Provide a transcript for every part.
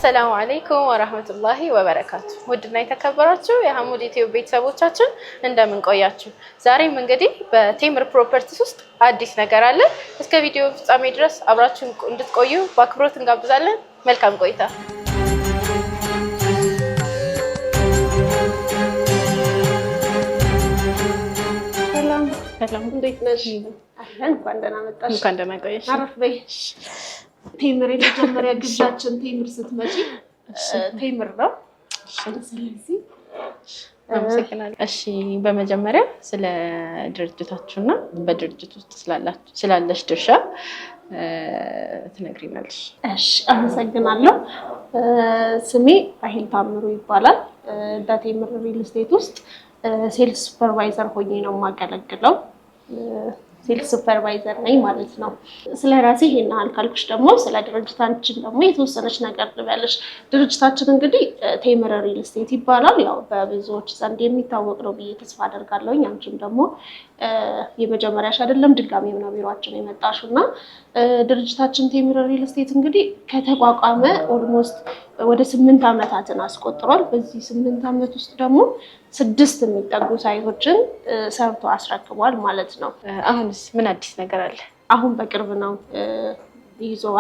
السلام عليكم ورحمة الله وبركاته ودنا የተከበራችሁ የሐሙድ ኢትዮ ቤተሰቦቻችን እንደምን ቆያችሁ ዛሬም እንግዲህ በቴምር ፕሮፐርቲስ ውስጥ አዲስ ነገር አለ እስከ ቪዲዮ ፍጻሜ ድረስ አብራችሁን እንድትቆዩ በአክብሮት እንጋብዛለን መልካም ቆይታ ሰላም እንዴት ነሽ እንኳን ደህና መጣሽ እንኳን ደህና ቆየሽ አረፍ በይ ቴምር የመጀመሪያ ግዛችን ቴምር ስትመጪ ቴምር ነው ስለዚህ አመሰግናለሁ እሺ በመጀመሪያ ስለ ድርጅታችሁና በድርጅቱ ውስጥ ስላለሽ ድርሻ ትነግሪናለሽ እሺ አመሰግናለሁ ስሜ ራሂል ታምሩ ይባላል በቴምር ሪል ስቴት ውስጥ ሴልስ ሱፐርቫይዘር ሆኜ ነው የማገለግለው ሴልስ ሱፐርቫይዘር ነኝ ማለት ነው ስለራሴ ይሄን አልካልኩሽ ደግሞ ስለ ድርጅታችን ደግሞ የተወሰነች ነገር ልበልሽ ድርጅታችን እንግዲህ ቴምር ሪል ስቴት ይባላል ያው በብዙዎች ዘንድ የሚታወቅ ነው ብዬ ተስፋ አደርጋለሁ አንቺም ደግሞ የመጀመሪያሽ አይደለም ድጋሚ ነው ቢሮአችን የመጣሽውና ድርጅታችን ቴምር ሪል ስቴት እንግዲህ ከተቋቋመ ኦልሞስት ወደ 8 አመታትን አስቆጥሯል በዚህ 8 አመት ውስጥ ደግሞ 6 የሚጠጉ ሳይቶችን ሰርቶ አስረክቧል ማለት ነው አሁንስ ምን አዲስ ነገር አለ አሁን በቅርብ ነው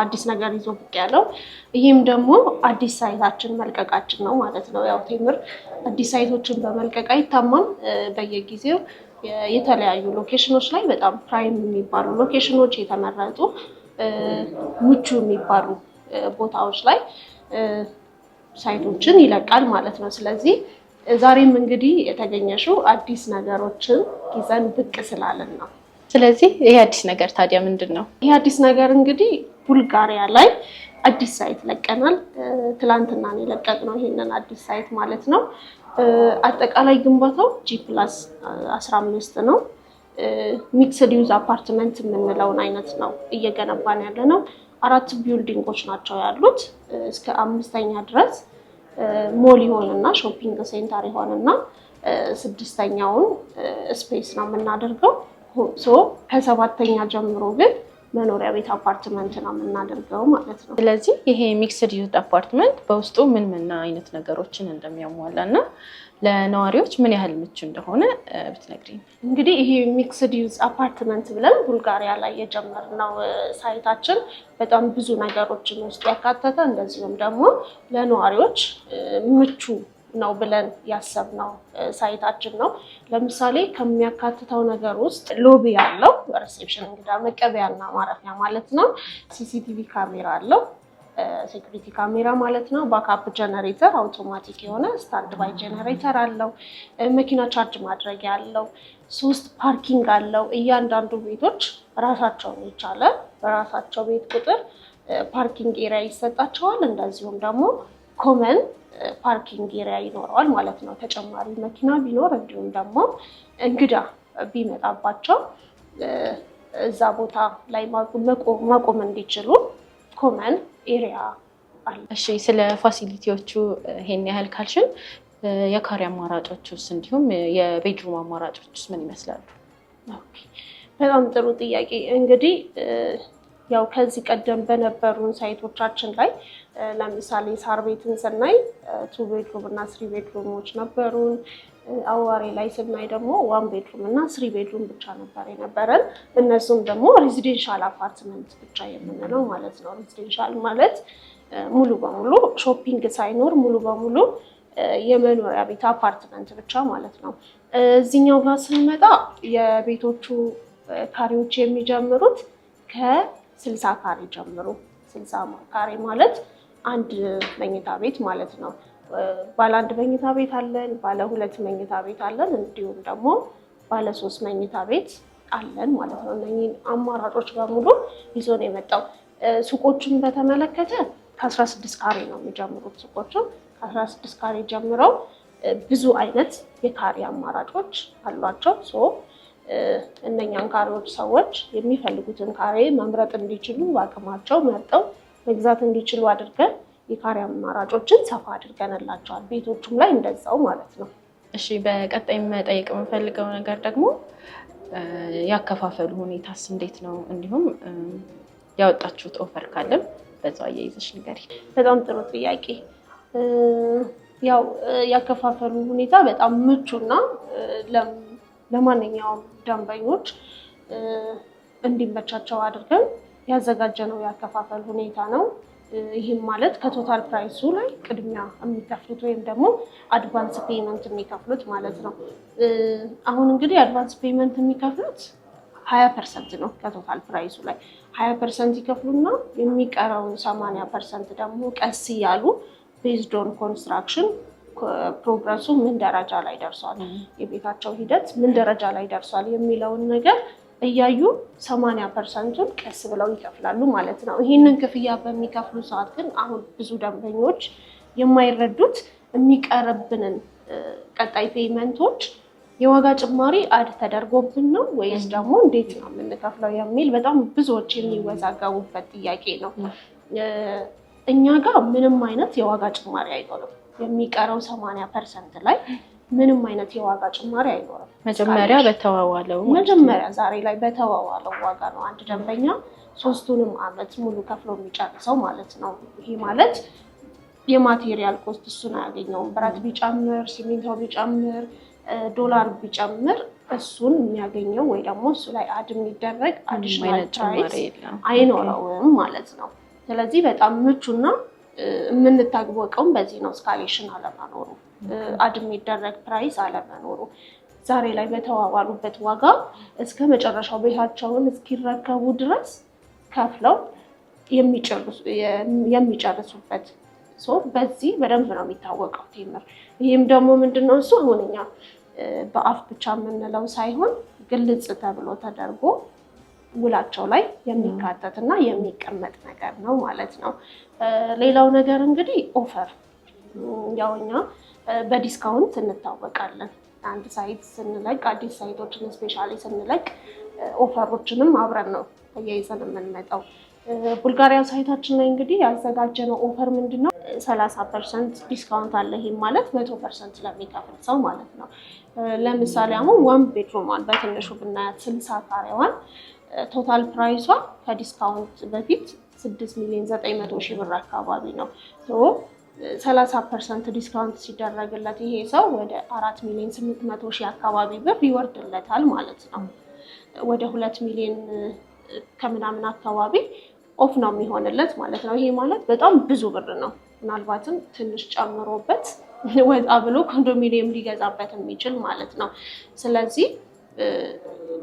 አዲስ ነገር ይዞ ብቅ ያለው ይሄም ደግሞ አዲስ ሳይታችን መልቀቃችን ነው ማለት ነው ያው ቴምር አዲስ ሳይቶችን በመልቀቅ አይታማም በየጊዜው የተለያዩ ሎኬሽኖች ላይ በጣም ፕራይም የሚባሉ ሎኬሽኖች የተመረጡ ምቹ የሚባሉ ቦታዎች ላይ ሳይቶችን ይለቃል ማለት ነው ስለዚህ ዛሬም እንግዲህ የተገኘሽው አዲስ ነገሮችን ይዘን ብቅ ስላለን ነው ስለዚህ ይሄ አዲስ ነገር ታዲያ ምንድነው ይሄ አዲስ ነገር እንግዲህ ቡልጋሪያ ላይ አዲስ ሳይት ለቀናል ትላንትና ነው የለቀቅነው ይሄንን አዲስ ሳይት ማለት ነው አጠቃላይ ግንባታው G+15 ነው ሚክስድ ዩዝ አፓርትመንት የምንለውን አይነት ነው እየገነባን ያለነው 4 ቢልዲንጎች ናቸው ያሉት እስከ 5ኛ ድረስ ሞል ይሆንና ሾፒንግ ሴንተር ይሆንና 6ኛውን ስፔስ ነው የምናደርገው ከ7ኛ ጀምሮ ግን መኖሪያ ቤት አፓርትመንት ነው የምናደርገው ማለት ነው ስለዚህ ይሄ ሚክስድ ዩዝ አፓርትመንት በውስጡ ምን አይነት ነገሮችን እንደሚያሟላና ለነዋሪዎች ምን ያህል ምቹ እንደሆነ ብትነግሪኝ እንግዲህ ይሄ ሚክስድ ዩዝ አፓርትመንት ብለን ቡልጋሪያ ላይ የጀመርነው ሳይታችን በጣም ብዙ ነገሮችን ውስጥ ያካተተ እንደዚሁም ደግሞ ለነዋሪዎች ምቹ ነው ብለን ያሰብነው ሳይታችን ነው ለምሳሌ ከሚያካትተው ነገር ውስጥ ሎቢ ያለው ሪሴፕሽን እንግዳ መቀበያና ማረፊያ ማለት ነው ሲሲቲቪ ካሜራ አለው ሴኩሪቲ ካሜራ ማለት ነው ባክአፕ ጀነሬተር አውቶማቲክ የሆነ ስታንድ ባይ ጀነሬተር አለው መኪና ቻርጅ ማድረግ ያለው 3 ፓርኪንግ አለው እያንዳንዱ ቤቶች ራሳቸውን የቻለ በራሳቸው ቤት ቁጥር ፓርኪንግ ኤሪያ ይሰጣቸዋል እንደዚሁም ደግሞ ኮመን ፓርኪንግ ኤሪያ ይኖረዋል ማለት ነው ተጨማሪ መኪና ቢኖር እንዲሁም ደግሞ እንግዳ ቢመጣባቸው እዛ ቦታ ላይ ማቆም እንዲችሉ ኮመን ኤሪያ አለ እሺ ስለ ፋሲሊቲዎቹ ይሄን ያህል ካልሽን የካሬ አማራጮችስ እንዲሁም የቤድሩም አማራጮችስ ምን ይመስላሉ ኦኬ በጣም ጥሩ ጥያቄ እንግዲህ ያው ከዚህ ቀደም በነበሩን ሳይቶቻችን ላይ ለምሳሌ ሳር ቤትን ስናይ 2 ቤድሩም እና 3 ቤድሩሞች ነበሩን አዋሬ ላይ ስናይ ደግሞ 1 ቤድሩም እና 3 ቤድሩም ብቻ ነበር የነበረን እነሱም ደግሞ ሬዚደንሻል አፓርትመንት ብቻ የምንለው ማለት ነው ሬዚደንሻል ማለት ሙሉ በሙሉ ሾፒንግ ሳይኖር ሙሉ በሙሉ የመኖሪያ ቤት አፓርትመንት ብቻ ማለት ነው እዚህኛው ጋር ስንመጣ የቤቶቹ ካሬዎች የሚጀምሩት ከ60 ካሬ ጀምሮ 60 ካሬ ማለት አንድ መኝታ ቤት ማለት ነው ባለ 1 መኝታ ቤት አለን ባለ 2 መኝታ ቤት አለን እንዲሁም ደግሞ ባለ 3 መኝታ ቤት አለን ማለት ነው እነኚህ አማራጮች በሙሉ ይዞ ነው የመጣው ሱቆችን በተመለከተ ከ16 ካሬ ነው የሚጀምሩት ሱቆቹ ከ16 ካሬ ጀምረው ብዙ አይነት የካሬ አማራጮች አሏቸው እነኛን ካሬዎች ሰዎች የሚፈልጉትን ካሬ መምረጥ እንዲችሉ አቅማቸው መርጠው መግዛት እንዲችሉ አድርገን የካሬ አማራጮችን ሰፋ አድርገንላቸዋል ቤቶቹም ላይ እንደዛው ማለት ነው እሺ በቀጣይ መጠየቅ የምፈልገው ነገር ደግሞ ያከፋፈሉ ሁኔታስ እንዴት ነው እንዲሁም ያወጣችሁት ኦፈር ካለም በዛው አያይዘሽ ንገሪ። በጣም ጥሩ ጥያቄ። ያው ያከፋፈሉ ሁኔታ በጣም ምቹና ለማንኛውም ደንበኞች እንዲመቻቸው አድርገን ያዘጋጀነው ያከፋፈል ሁኔታ ነው። ይህም ማለት ከቶታል ፕራይሱ ላይ ቅድሚያ የሚከፍሉት ወይም ደግሞ አድቫንስ ፔመንት የሚከፍሉት ማለት ነው። አሁን እንግዲህ አድቫንስ ፔመንት የሚከፍሉት 20% ነው። ከቶታል ፕራይሱ ላይ 20% ይከፍሉና የሚቀረውን 80% ደግሞ ቀስ እያሉ ቤዝድ ኦን ኮንስትራክሽን ፕሮግረሱ ምን ደረጃ ላይ ደርሷል፣ የቤታቸው ሂደት ምን ደረጃ ላይ ደርሷል የሚለውን ነገር እያዩ 80%ን ቀስ ብለው ይከፍላሉ ማለት ነው። ይህንን ክፍያ በሚከፍሉ ሰዓት ግን አሁን ብዙ ደንበኞች የማይረዱት የሚቀርብንን ቀጣይ ፔመንቶች የዋጋ ጭማሪ አድ ተደርጎብን ነው ወይስ ደግሞ እንዴት ነው የምንከፍለው የሚል በጣም ብዙዎች የሚወዛገቡበት ጥያቄ ነው። እኛ ጋር ምንም አይነት የዋጋ ጭማሪ አይኖርም። የሚቀረው 80% ላይ ምንም አይነት የዋጋ ጭማሪ አይኖርም። መጀመሪያ ዛሬ ላይ በተዋዋለው ዋጋ ነው አንድ ደንበኛ 3ቱንም ዓመት ሙሉ ከፍሎ የሚጨርሰው ማለት ነው። ይሄ ማለት የማቴሪያል ኮስት እሱን አያገኘውም። ብረት ቢጨምር፣ ሲሚንቶ ቢጨምር፣ ዶላር ቢጨምር እሱን የሚያገኘው ወይ ደግሞ እሱ ላይ አድ የሚደረግ አዲሽናል ፕራይስ አይኖረውም ማለት ነው። ስለዚህ በጣም ምቹና የምንታወቀውም በዚህ ነው። ስካሌሽን አለመኖሩ፣ አድ የሚደረግ ፕራይስ አለመኖሩ፣ ዛሬ ላይ በተዋዋሉበት ዋጋ እስከ መጨረሻው ቤታቸውን እስኪረከቡ ድረስ ከፍለው የሚጨርሱበት በዚህ በደንብ ነው የሚታወቀው ቴምር። ይህም ደግሞ ምንድነው እሱ አሁን እኛ በአፍ ብቻ የምንለው ሳይሆን ግልጽ ተብሎ ተደርጎ ውላቸው ላይ የሚካተት እና የሚቀመጥ ነገር ነው ማለት ነው። ሌላው ነገር እንግዲህ ኦፈር፣ ያው እኛ በዲስካውንት እንታወቃለን። አንድ ሳይት ስንለቅ፣ አዲስ ሳይቶችን ስፔሻሊ ስንለቅ ኦፈሮችንም አብረን ነው እያይዘን የምንመጣው። ቡልጋሪያ ሳይታችን ላይ እንግዲህ ያዘጋጀነው ኦፈር ምንድነው 30% ዲስካውንት አለ። ይሄም ማለት 100% ለሚከፍል ሰው ማለት ነው። ለምሳሌ አሁን 1 ቤድሩሟን በትንሹ ብናያት 60 ካሬዋን ቶታል ፕራይሷ ከዲስካውንት በፊት 6,900,000 ብር አካባቢ ነው። 30% ዲስካውንት ሲደረግለት ይሄ ሰው ወደ 4,800,000 አካባቢ ብር ይወርድለታል ማለት ነው። ወደ 2 ሚሊዮን ከምናምን አካባቢ ኦፍ ነው የሚሆንለት ማለት ነው። ይሄ ማለት በጣም ብዙ ብር ነው። ምናልባትም ትንሽ ጨምሮበት ወጣ ብሎ ኮንዶሚኒየም ሊገዛበት የሚችል ማለት ነው። ስለዚህ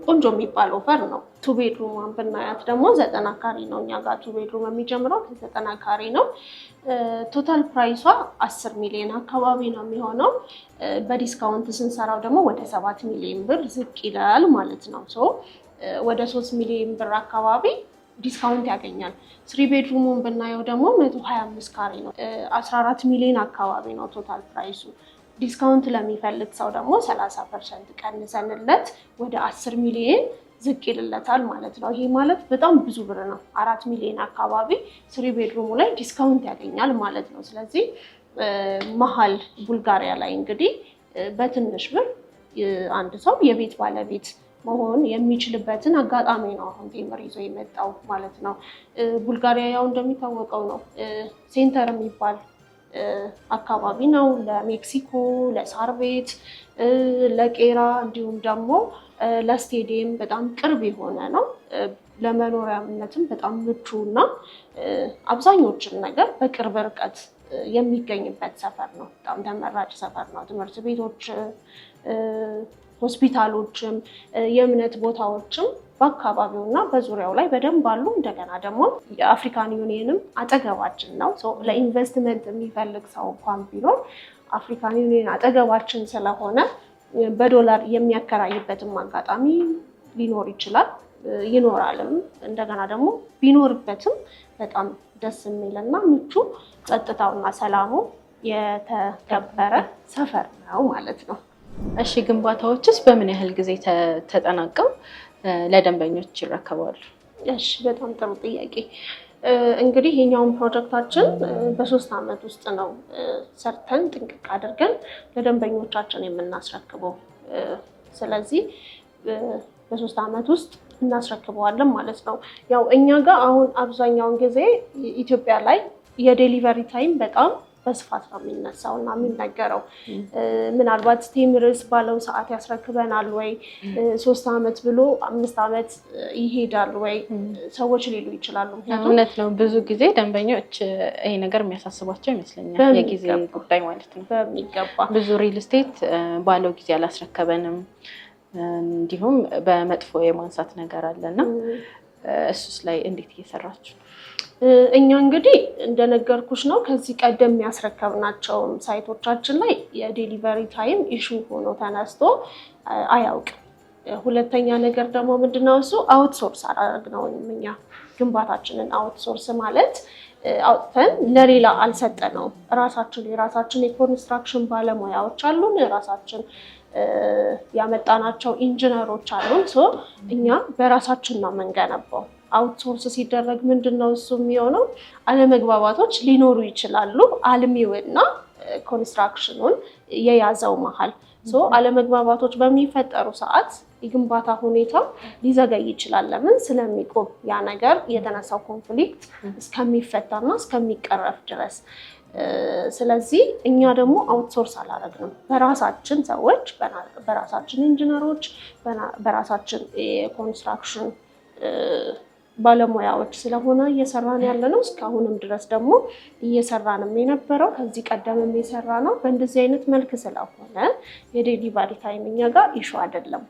ቆንጆ የሚባል ኦፈር ነው። 2 ቤድሩም ብናያት ደግሞ 90 ካሬ ነው። እኛ ጋር 2 ቤድሩም የሚጀምረው ከ90 ካሬ ነው። ቶታል ፕራይሷ 10 ሚሊዮን አካባቢ ነው የሚሆነው። በዲስካውንት ስንሰራው ደግሞ ወደ 7 ሚሊዮን ብር ዝቅ ይላል ማለት ነው። ወደ 3 ሚሊዮን ብር አካባቢ ዲስካውንት ያገኛል። 3 ቤድሩሙን ብናየው ደግሞ 125 ካሬ ነው። 14 ሚሊዮን አካባቢ ነው ቶታል ፕራይሱ። ዲስካውንት ለሚፈልግ ሰው ደግሞ 30% ቀንሰንለት ወደ 10 ሚሊዮን ዝቅ ይልለታል ማለት ነው። ይሄ ማለት በጣም ብዙ ብር ነው። 4 ሚሊዮን አካባቢ 3 ቤድሩሙ ላይ ዲስካውንት ያገኛል ማለት ነው። ስለዚህ መሀል ቡልጋሪያ ላይ እንግዲህ በትንሽ ብር አንድ ሰው የቤት ባለቤት መሆን የሚችልበትን አጋጣሚ ነው አሁን ቴምር ይዞ የመጣው ማለት ነው። ቡልጋሪያ ያው እንደሚታወቀው ነው ሴንተር የሚባል አካባቢ ነው። ለሜክሲኮ፣ ለሳር ቤት፣ ለቄራ እንዲሁም ደግሞ ለስቴዲየም በጣም ቅርብ የሆነ ነው። ለመኖሪያነትም በጣም ምቹ እና አብዛኞችን ነገር በቅርብ ርቀት የሚገኝበት ሰፈር ነው። በጣም ተመራጭ ሰፈር ነው። ትምህርት ቤቶች፣ ሆስፒታሎችም፣ የእምነት ቦታዎችም በአካባቢው እና በዙሪያው ላይ በደንብ አሉ። እንደገና ደግሞ የአፍሪካን ዩኒየንም አጠገባችን ነው። ለኢንቨስትመንት የሚፈልግ ሰው እንኳን ቢኖር አፍሪካን ዩኒየን አጠገባችን ስለሆነ በዶላር የሚያከራይበትም አጋጣሚ ሊኖር ይችላል፣ ይኖራልም። እንደገና ደግሞ ቢኖርበትም በጣም ደስ የሚልና ምቹ፣ ጸጥታውና ሰላሙ የተከበረ ሰፈር ነው ማለት ነው። እሺ፣ ግንባታዎችስ በምን ያህል ጊዜ ተጠናቀው ለደንበኞች ይረከባሉ? እሺ፣ በጣም ጥሩ ጥያቄ። እንግዲህ የኛውን ፕሮጀክታችን በ3 ዓመት ውስጥ ነው ሰርተን ጥንቅቅ አድርገን ለደንበኞቻችን የምናስረክበው። ስለዚህ በ3 ዓመት ውስጥ እናስረክበዋለን ማለት ነው። ያው እኛ ጋር አሁን አብዛኛውን ጊዜ ኢትዮጵያ ላይ የዴሊቨሪ ታይም በጣም በስፋት ነው የሚነሳው እና የሚነገረው። ምናልባት ቴምርስ ባለው ሰዓት ያስረክበናል ወይ 3 ዓመት ብሎ 5 ዓመት ይሄዳል ወይ ሰዎች ሊሉ ይችላሉ። እውነት ነው። ብዙ ጊዜ ደንበኞች ይሄ ነገር የሚያሳስባቸው ይመስለኛል፣ የጊዜ ጉዳይ ማለት ነው። በሚገባ ብዙ ሪል ስቴት ባለው ጊዜ አላስረከበንም፣ እንዲሁም በመጥፎ የማንሳት ነገር አለና እሱስ ላይ እንዴት እየሰራችሁ? እኛ እንግዲህ እንደነገርኩሽ ነው ከዚህ ቀደም ያስረከብናቸው ሳይቶቻችን ላይ የዴሊቨሪ ታይም ኢሹ ሆኖ ተነስቶ አያውቅም። ሁለተኛ ነገር ደግሞ ምንድነው እሱ አውትሶርስ አደረግነው። እኛ ግንባታችንን አውትሶርስ ማለት አውጥተን ለሌላ አልሰጠነውም። የራሳችን የኮንስትራክሽን ባለሙያዎች አሉን፣ ራሳችን ያመጣናቸው ኢንጂነሮች አሉን። እኛ በራሳችን ነው የምንገነባው። አውትሶርስ ሲደረግ ምንድነው እሱ የሚሆነው አለመግባባቶች ሊኖሩ ይችላሉ። አልሚውና ኮንስትራክሽኑን የያዘው መሀል አለመግባባቶች በሚፈጠሩ ሰዓት የግንባታ ሁኔታው ሊዘገይ ይችላል። ለምን? ስለሚቆም ያ ነገር የተነሳው ኮንፍሊክት እስከሚፈታና እስከሚቀረፍ ድረስ። ስለዚህ እኛ ደግሞ አውትሶርስ አላደረግንም። በራሳችን ሰዎች፣ በራሳችን ኢንጂነሮች፣ በራሳችን የኮንስትራክሽን ባለሙያዎች ስለሆነ እየሰራን ያለነው። እስካሁንም ድረስ ደግሞ እየሰራንም የነበረው ከዚህ ቀደምም የሰራ ነው በእንደዚህ አይነት መልክ ስለሆነ የዴሊቨሪ ታይም እኛ ጋር ኢሹ አይደለም።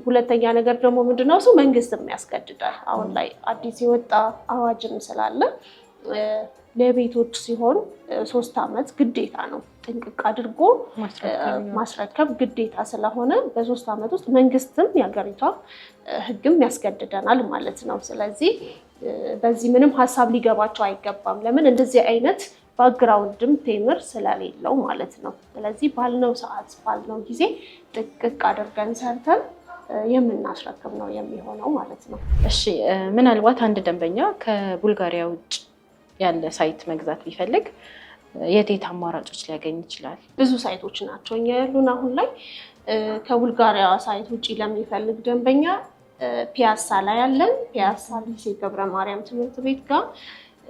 ሁለተኛ ነገር ደግሞ ምንድነው እሱ መንግስትም ያስገድዳል። አሁን ላይ አዲስ የወጣ አዋጅም ስላለ ለቤቶች ሲሆን 3 ዓመት ግዴታ ነው ጥንቅቅ አድርጎ ማስረከብ ግዴታ ስለሆነ በ3 ዓመት ውስጥ መንግስትም የሀገሪቷ ህግም ያስገድደናል ማለት ነው። ስለዚህ በዚህ ምንም ሀሳብ ሊገባቸው አይገባም። ለምን? እንደዚህ አይነት ባክግራውንድም ቴምር ስለሌለው ማለት ነው። ስለዚህ ባልነው ሰዓት ባልነው ጊዜ ጥንቅቅ አድርገን ሰርተን የምናስረክብ ነው የሚሆነው ማለት ነው። እሺ፣ ምናልባት አንድ ደንበኛ ከቡልጋሪያ ውጭ ያለ ሳይት መግዛት ቢፈልግ የት አማራጮች ሊያገኝ ይችላል? ብዙ ሳይቶች ናቸው እኛ ያሉን አሁን ላይ። ከቡልጋሪያ ሳይት ውጭ ለሚፈልግ ደንበኛ ፒያሳ ላይ ያለን፣ ፒያሳ ሊሴ ገብረ ማርያም ትምህርት ቤት ጋር፣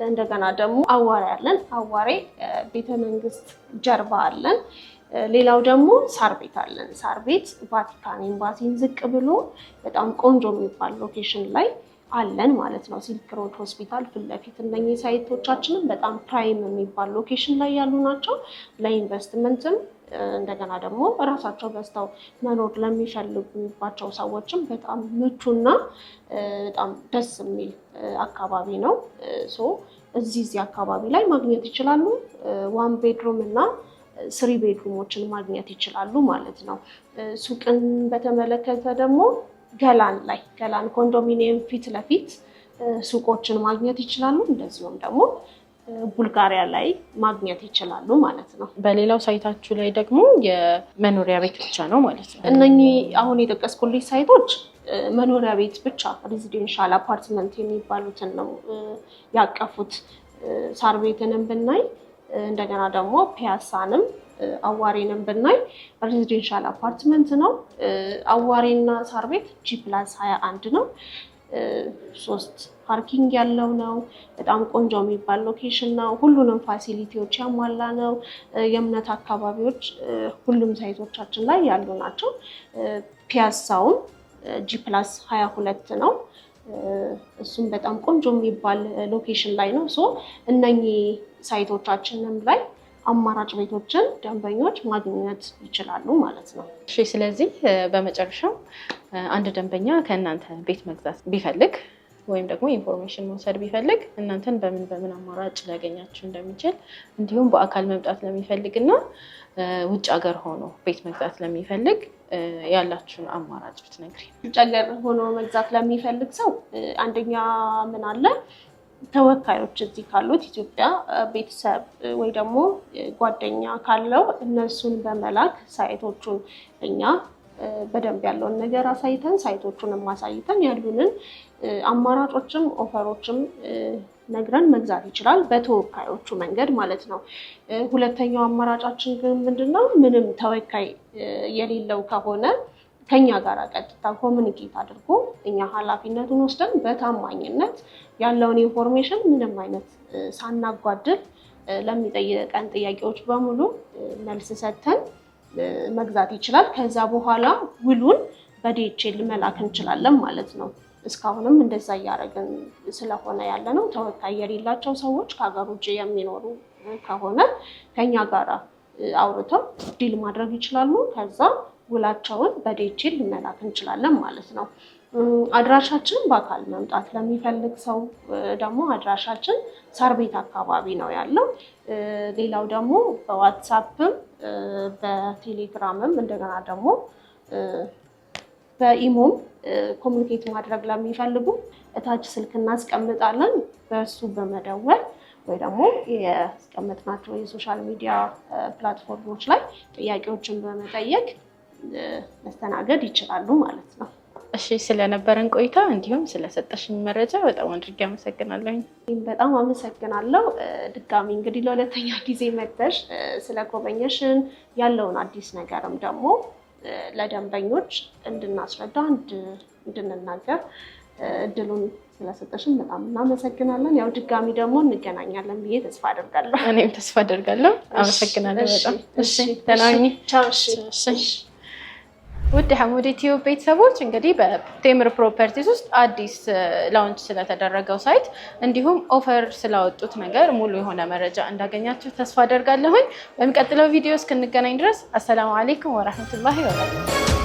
እንደገና ደግሞ አዋሬ ያለን፣ አዋሬ ቤተ መንግስት ጀርባ አለን። ሌላው ደግሞ ሳር ቤት አለን። ሳር ቤት ቫቲካን ኤምባሲን ዝቅ ብሎ በጣም ቆንጆ የሚባል ሎኬሽን ላይ አለን ማለት ነው። ሲልክ ሮድ ሆስፒታል ፊት ለፊት። እነኚህ ሳይቶቻችንን በጣም ፕራይም የሚባል ሎኬሽን ላይ ያሉ ናቸው። ለኢንቨስትመንትም እንደገና ደግሞ እራሳቸው ገዝተው መኖር ለሚፈልጉባቸው ሰዎችም በጣም ምቹና በጣም ደስ የሚል አካባቢ ነው። እዚህ አካባቢ ላይ ማግኘት ይችላሉ። 1 ቤድሩም እና 3 ቤድሩሞችን ማግኘት ይችላሉ ማለት ነው። ሱቅን በተመለከተ ደግሞ ገላን ኮንዶሚኒየም ፊት ለፊት ሱቆችን ማግኘት ይችላሉ። እንደዚሁም ደግሞ ቡልጋሪያ ላይ ማግኘት ይችላሉ ማለት ነው። በሌላው ሳይታችሁ ላይ ደግሞ የመኖሪያ ቤት ብቻ ነው ማለት ነው? እነኚህ አሁን የጠቀስኩልኝ ሳይቶች መኖሪያ ቤት ብቻ ሬዚደንሻል አፓርትመንት የሚባሉትን ነው ያቀፉት። ሳር ቤትንም ብናይ እንደገና ደግሞ ፒያሳንም አዋሬንም ብናይ ሬዚደንሻል አፓርትመንት ነው። አዋሬና ሳር ቤት G+21 ነው። 3 ፓርኪንግ ያለው ነው። በጣም ቆንጆ የሚባል ሎኬሽን ነው። ሁሉንም ፋሲሊቲዎች ያሟላ ነው። የእምነት አካባቢዎች ሁሉም ሳይቶቻችን ላይ ያሉ ናቸው። ፒያሳውም G+22 ነው። እሱም በጣም ቆንጆ የሚባል ሎኬሽን ላይ ነው። እነኚህ ሳይቶቻችንም ላይ አማራጭ ቤቶችን ደንበኞች ማግኘት ይችላሉ ማለት ነው። እሺ፣ ስለዚህ በመጨረሻው አንድ ደንበኛ ከእናንተ ቤት መግዛት ቢፈልግ ወይም ደግሞ ኢንፎርሜሽን መውሰድ ቢፈልግ እናንተን በምን አማራጭ ሊያገኛችሁ እንደሚችል እንዲሁም በአካል መምጣት ለሚፈልግ እና ውጭ ሀገር ሆኖ ቤት መግዛት ለሚፈልግ ያላችሁን አማራጭ ብትነግሪኝ። ውጭ ሀገር ሆኖ መግዛት ለሚፈልግ ሰው አንደኛ ምን አለ ተወካዮች እዚህ ካሉት ኢትዮጵያ ቤተሰብ ወይ ደግሞ ጓደኛ ካለው እነሱን በመላክ ሳይቶቹን እኛ በደንብ ያለውን ነገር አሳይተን ሳይቶቹንም አሳይተን ያሉንን አማራጮችም ኦፈሮችም ነግረን መግዛት ይችላል፣ በተወካዮቹ መንገድ ማለት ነው። ሁለተኛው አማራጫችን ግን ምንድነው? ምንም ተወካይ የሌለው ከሆነ ከኛ ጋር ቀጥታ ኮሚኒኬት አድርጎ እኛ ኃላፊነቱን ወስደን በታማኝነት ያለውን ኢንፎርሜሽን ምንም አይነት ሳናጓድል ለሚጠይቀን ጥያቄዎች በሙሉ መልስ ሰጥተን መግዛት ይችላል። ከዛ በኋላ ውሉን በዲኤችኤል መላክ እንችላለን ማለት ነው። እስካሁንም እንደዛ እያደረግን ስለሆነ ያለ ነው። ተወካይ የሌላቸው ሰዎች ከሀገር ውጭ የሚኖሩ ከሆነ ከኛ ጋር አውርተው ዲል ማድረግ ይችላሉ። ከዛ ውላቸውን በዲኤችኤል መላክ እንችላለን ማለት ነው። አድራሻችን በአካል መምጣት ለሚፈልግ ሰው ደግሞ አድራሻችን ሳር ቤት አካባቢ ነው ያለው። ሌላው ደግሞ በዋትሳፕም በቴሌግራምም እንደገና ደግሞ በኢሞም ኮሚኒኬት ማድረግ ለሚፈልጉ እታች ስልክ እናስቀምጣለን። በእሱ በመደወል ወይ ደግሞ ያስቀመጥናቸው የሶሻል ሚዲያ ፕላትፎርሞች ላይ ጥያቄዎችን በመጠየቅ መስተናገድ ይችላሉ ማለት ነው። እሺ፣ ስለነበረን ቆይታ እንዲሁም ስለሰጠሽኝ መረጃ በጣም አድርጌ አመሰግናለሁ። በጣም አመሰግናለሁ። ድጋሚ እንግዲህ ለሁለተኛ ጊዜ መጥተሽ ስለጎበኘሽን ያለውን አዲስ ነገርም ደግሞ ለደንበኞች እንድናስረዳ እንድንናገር እድሉን ስለሰጠሽን በጣም እናመሰግናለን። ያው ድጋሚ ደግሞ እንገናኛለን ብዬ ተስፋ አደርጋለሁ። እኔም ተስፋ አደርጋለሁ። አመሰግናለሁ በጣም። እሺ፣ ተናኝ። እሺ። ውድ ሐሙድ ዩቲዩብ ቤተሰቦች እንግዲህ በቴምር ፕሮፐርቲስ ውስጥ አዲስ ላውንች ስለተደረገው ሳይት እንዲሁም ኦፈር ስላወጡት ነገር ሙሉ የሆነ መረጃ እንዳገኛችሁ ተስፋ አደርጋለሁኝ። በሚቀጥለው ቪዲዮ እስክንገናኝ ድረስ አሰላሙ አለይኩም ወራህመቱላሂ ወበረካቱሁ።